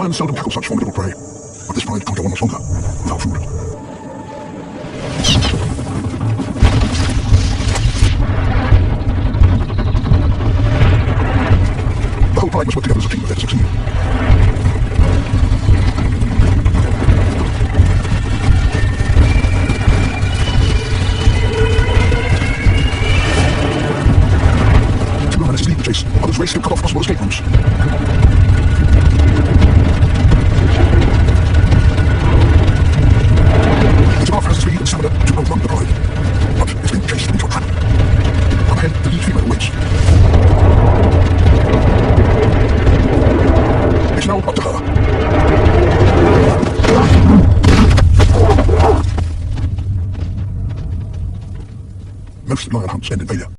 Lions seldom tackle such formidable prey, but this pride can't go on much longer without food. The whole pride must work together as a team if they're to succeed. Two men lead the chase, others race to cut off possible escape routes. It's enough has the speed and stamina to outrun the pride, but it's been chased into a trap. Up ahead, the lead female wins. It's now up to her. Most lion hunts end in failure.